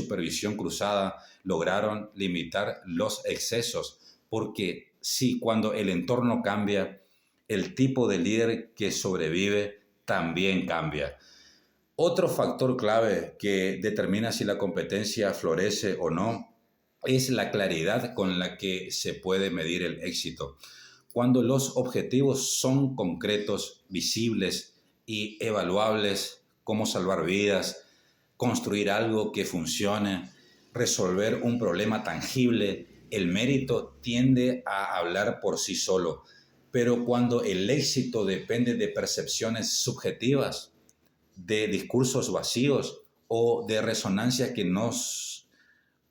supervisión cruzada lograron limitar los excesos, porque sí, cuando el entorno cambia, el tipo de líder que sobrevive también cambia. Otro factor clave que determina si la competencia florece o no es la claridad con la que se puede medir el éxito. Cuando los objetivos son concretos, visibles y evaluables, como salvar vidas, construir algo que funcione, resolver un problema tangible, el mérito tiende a hablar por sí solo. Pero cuando el éxito depende de percepciones subjetivas, de discursos vacíos o de resonancias que no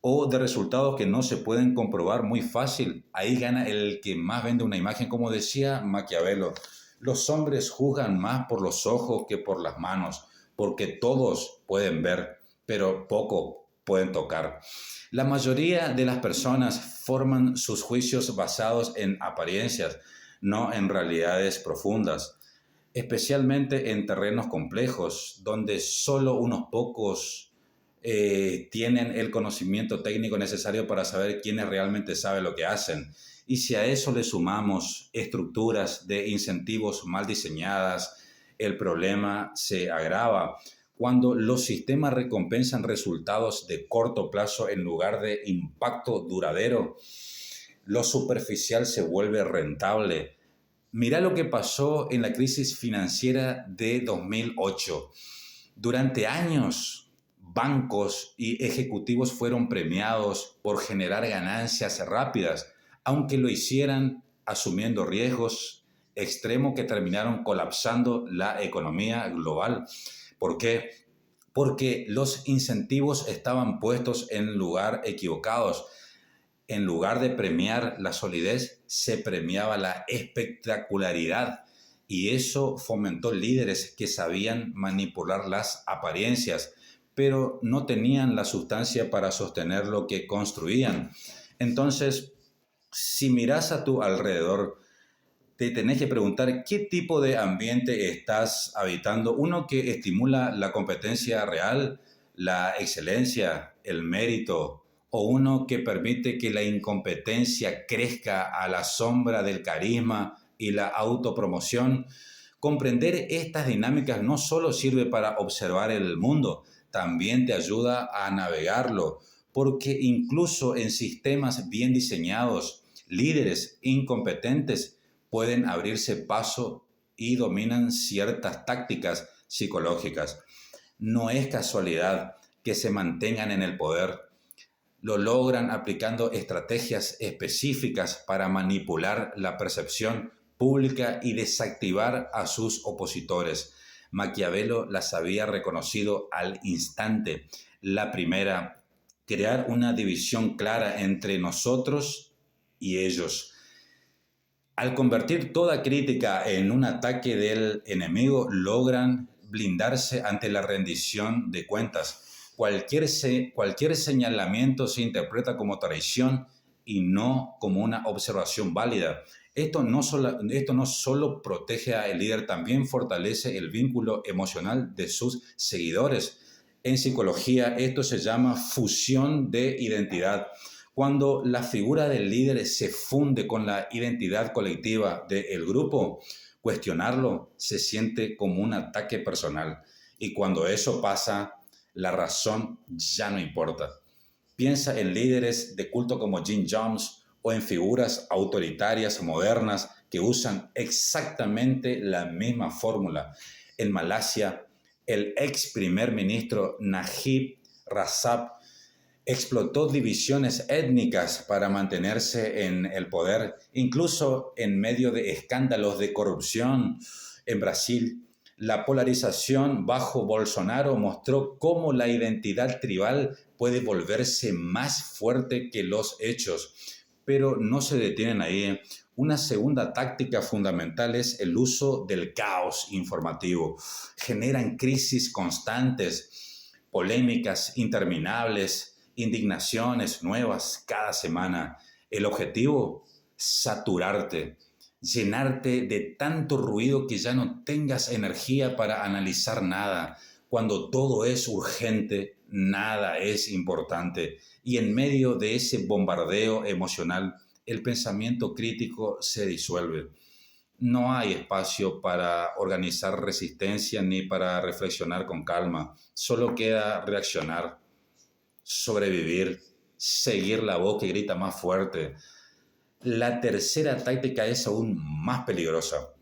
o de resultados que no se pueden comprobar muy fácil, ahí gana el que más vende una imagen. Como decía Maquiavelo, los hombres juzgan más por los ojos que por las manos, porque todos pueden ver, pero poco pueden tocar. La mayoría de las personas forman sus juicios basados en apariencias, no en realidades profundas, especialmente en terrenos complejos, donde solo unos pocos tienen el conocimiento técnico necesario para saber quiénes realmente saben lo que hacen. Y si a eso le sumamos estructuras de incentivos mal diseñadas, el problema se agrava. Cuando los sistemas recompensan resultados de corto plazo en lugar de impacto duradero, lo superficial se vuelve rentable. Mirá lo que pasó en la crisis financiera de 2008. Durante años, bancos y ejecutivos fueron premiados por generar ganancias rápidas, aunque lo hicieran asumiendo riesgos extremos que terminaron colapsando la economía global. ¿Por qué? Porque los incentivos estaban puestos en lugar equivocados. En lugar de premiar la solidez, se premiaba la espectacularidad, y eso fomentó líderes que sabían manipular las apariencias, pero no tenían la sustancia para sostener lo que construían. Entonces, si miras a tu alrededor, te tenés que preguntar qué tipo de ambiente estás habitando. Uno que estimula la competencia real, la excelencia, el mérito, o uno que permite que la incompetencia crezca a la sombra del carisma y la autopromoción. Comprender estas dinámicas no solo sirve para observar el mundo, también te ayuda a navegarlo, porque incluso en sistemas bien diseñados, líderes incompetentes pueden abrirse paso y dominan ciertas tácticas psicológicas. No es casualidad que se mantengan en el poder. Lo logran aplicando estrategias específicas para manipular la percepción pública y desactivar a sus opositores. Maquiavelo las había reconocido al instante. La primera, crear una división clara entre nosotros y ellos. Al convertir toda crítica en un ataque del enemigo, logran blindarse ante la rendición de cuentas. Cualquier señalamiento se interpreta como traición y no como una observación válida. Esto no solo protege al líder, también fortalece el vínculo emocional de sus seguidores. En psicología, esto se llama fusión de identidad. Cuando la figura del líder se funde con la identidad colectiva del grupo, cuestionarlo se siente como un ataque personal. Y cuando eso pasa, la razón ya no importa. Piensa en líderes de culto como Jim Jones o en figuras autoritarias modernas que usan exactamente la misma fórmula. En Malasia, el ex primer ministro Najib Razak explotó divisiones étnicas para mantenerse en el poder, incluso en medio de escándalos de corrupción. En Brasil, la polarización bajo Bolsonaro mostró cómo la identidad tribal puede volverse más fuerte que los hechos. Pero no se detienen ahí. Una segunda táctica fundamental es el uso del caos informativo. Generan crisis constantes, polémicas interminables, indignaciones nuevas cada semana. El objetivo, saturarte, llenarte de tanto ruido que ya no tengas energía para analizar nada. Cuando todo es urgente, nada es importante. Y en medio de ese bombardeo emocional, el pensamiento crítico se disuelve. No hay espacio para organizar resistencia ni para reflexionar con calma. Solo queda reaccionar, sobrevivir, seguir la voz que grita más fuerte. La tercera táctica es aún más peligrosa: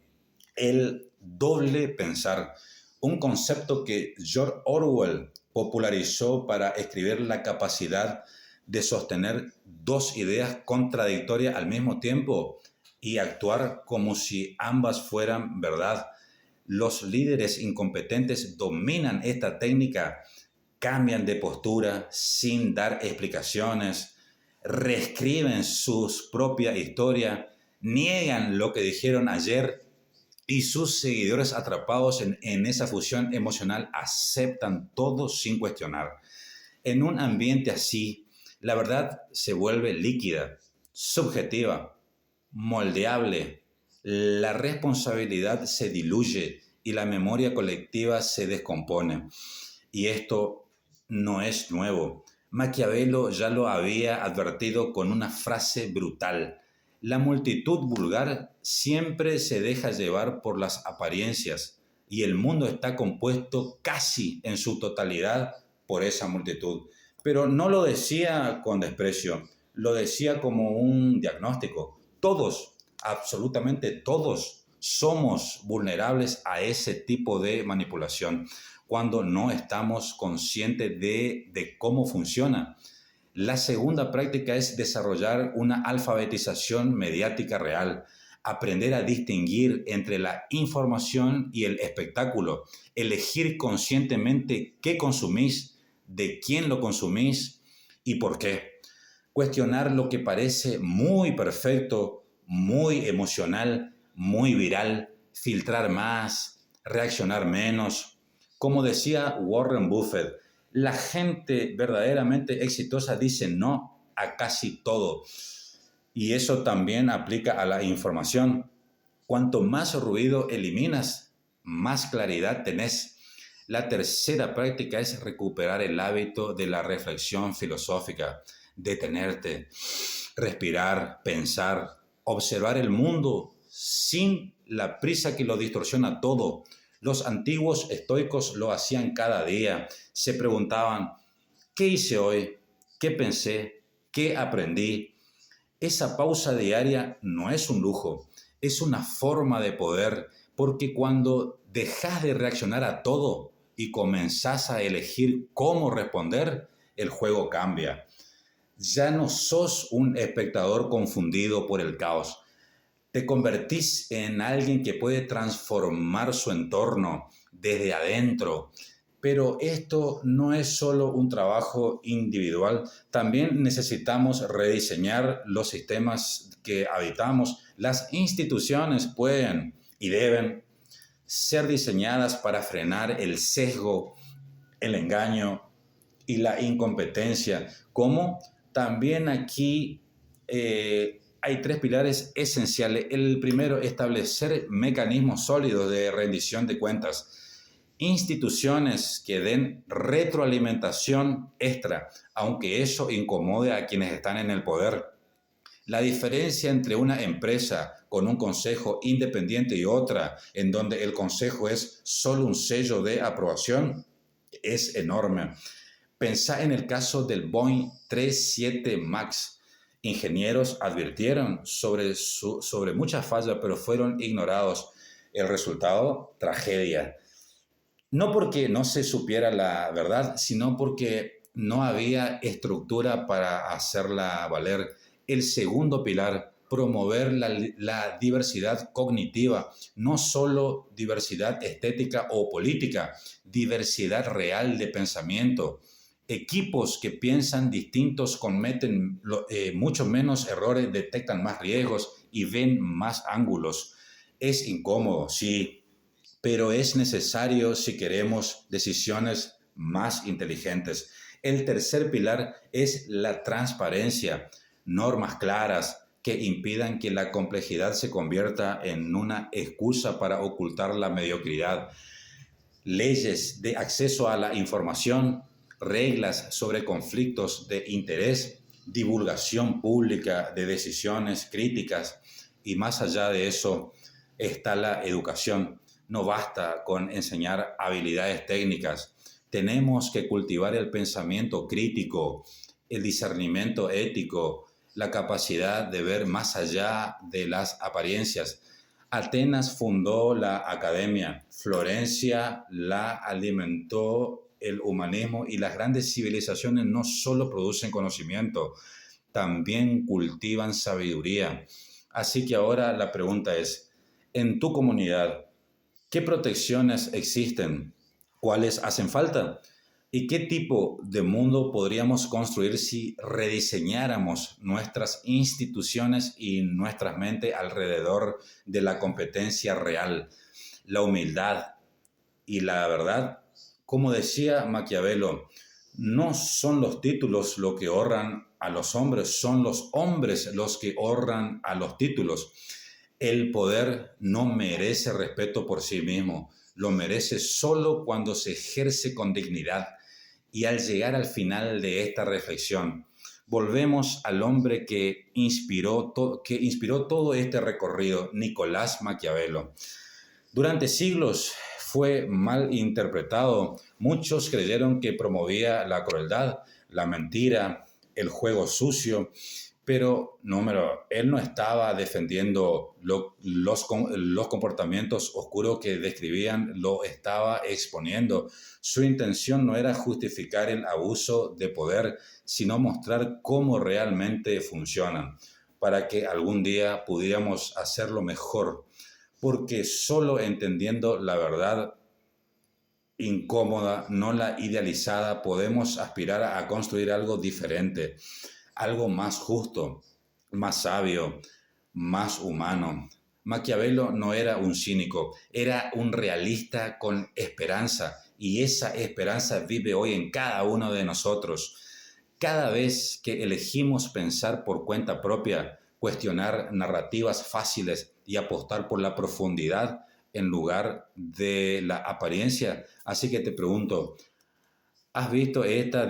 el doble pensar, un concepto que George Orwell popularizó para escribir la capacidad de sostener dos ideas contradictorias al mismo tiempo y actuar como si ambas fueran verdad. Los líderes incompetentes dominan esta técnica, cambian de postura sin dar explicaciones, reescriben su propia historia, niegan lo que dijeron ayer y sus seguidores atrapados en esa fusión emocional aceptan todo sin cuestionar. En un ambiente así, la verdad se vuelve líquida, subjetiva, moldeable. La responsabilidad se diluye y la memoria colectiva se descompone. Y esto no es nuevo. Maquiavelo ya lo había advertido con una frase brutal: la multitud vulgar siempre se deja llevar por las apariencias y el mundo está compuesto casi en su totalidad por esa multitud. Pero no lo decía con desprecio, lo decía como un diagnóstico. Todos, absolutamente todos, somos vulnerables a ese tipo de manipulación cuando no estamos conscientes de cómo funciona. La segunda práctica es desarrollar una alfabetización mediática real, aprender a distinguir entre la información y el espectáculo, elegir conscientemente qué consumís, de quién lo consumís y por qué. Cuestionar lo que parece muy perfecto, muy emocional, muy viral, filtrar más, reaccionar menos. Como decía Warren Buffett, la gente verdaderamente exitosa dice no a casi todo. Y eso también aplica a la información. Cuanto más ruido eliminas, más claridad tenés. La tercera práctica es recuperar el hábito de la reflexión filosófica, detenerte, respirar, pensar, observar el mundo sin la prisa que lo distorsiona todo. Los antiguos estoicos lo hacían cada día. Se preguntaban: ¿qué hice hoy? ¿Qué pensé? ¿Qué aprendí? Esa pausa diaria no es un lujo, es una forma de poder, porque cuando dejas de reaccionar a todo y comenzás a elegir cómo responder, el juego cambia. Ya no sos un espectador confundido por el caos. Te convertís en alguien que puede transformar su entorno desde adentro. Pero esto no es solo un trabajo individual, también necesitamos rediseñar los sistemas que habitamos. Las instituciones pueden y deben ser diseñadas para frenar el sesgo, el engaño y la incompetencia. Como también aquí hay tres pilares esenciales. El primero, establecer mecanismos sólidos de rendición de cuentas. Instituciones que den retroalimentación extra, aunque eso incomode a quienes están en el poder. La diferencia entre una empresa con un consejo independiente y otra, en donde el consejo es solo un sello de aprobación, es enorme. Pensá en el caso del Boeing 37 MAX. Ingenieros advirtieron sobre muchas fallas, pero fueron ignorados. El resultado: tragedia. No porque no se supiera la verdad, sino porque no había estructura para hacerla valer. El segundo pilar: promover la diversidad cognitiva, no solo diversidad estética o política, diversidad real de pensamiento. Equipos que piensan distintos cometen mucho menos errores, detectan más riesgos y ven más ángulos. Es incómodo, sí, pero es necesario si queremos decisiones más inteligentes. El tercer pilar es la transparencia, normas claras que impidan que la complejidad se convierta en una excusa para ocultar la mediocridad, leyes de acceso a la información, reglas sobre conflictos de interés, divulgación pública de decisiones críticas y más allá de eso está la educación. No basta con enseñar habilidades técnicas, tenemos que cultivar el pensamiento crítico, el discernimiento ético, la capacidad de ver más allá de las apariencias. Atenas fundó la academia, Florencia la alimentó el humanismo y las grandes civilizaciones no solo producen conocimiento, también cultivan sabiduría. Así que ahora la pregunta es, en tu comunidad, ¿qué protecciones existen? ¿Cuáles hacen falta? ¿Y qué tipo de mundo podríamos construir si rediseñáramos nuestras instituciones y nuestras mentes alrededor de la competencia real, la humildad y la verdad? Como decía Maquiavelo, no son los títulos lo que honran a los hombres, son los hombres los que honran a los títulos. El poder no merece respeto por sí mismo, lo merece solo cuando se ejerce con dignidad. Y al llegar al final de esta reflexión, volvemos al hombre que inspiró todo este recorrido, Nicolás Maquiavelo. Durante siglos fue mal interpretado. Muchos creyeron que promovía la crueldad, la mentira, el juego sucio, pero él no estaba defendiendo los comportamientos oscuros que describían, lo estaba exponiendo. Su intención no era justificar el abuso de poder, sino mostrar cómo realmente funcionan, para que algún día pudiéramos hacerlo mejor, porque solo entendiendo la verdad incómoda, no la idealizada, podemos aspirar a construir algo diferente, algo más justo, más sabio, más humano. Maquiavelo no era un cínico, era un realista con esperanza y esa esperanza vive hoy en cada uno de nosotros. Cada vez que elegimos pensar por cuenta propia, cuestionar narrativas fáciles y apostar por la profundidad en lugar de la apariencia. Así que te pregunto, ¿has visto esta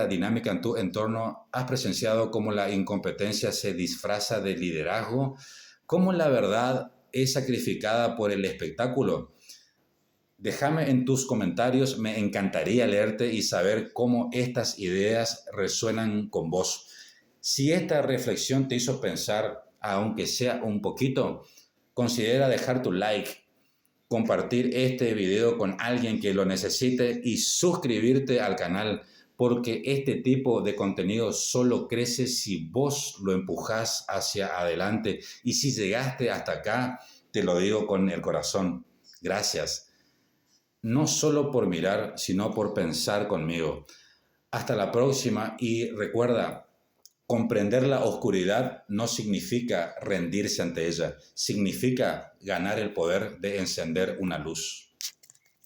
dinámica en tu entorno? ¿Has presenciado cómo la incompetencia se disfraza de liderazgo? ¿Cómo la verdad es sacrificada por el espectáculo? Déjame en tus comentarios, me encantaría leerte y saber cómo estas ideas resuenan con vos. Si esta reflexión te hizo pensar, aunque sea un poquito, considera dejar tu like, compartir este video con alguien que lo necesite y suscribirte al canal, porque este tipo de contenido solo crece si vos lo empujás hacia adelante. Y si llegaste hasta acá, te lo digo con el corazón, gracias. No solo por mirar, sino por pensar conmigo. Hasta la próxima y recuerda, comprender la oscuridad no significa rendirse ante ella, significa ganar el poder de encender una luz.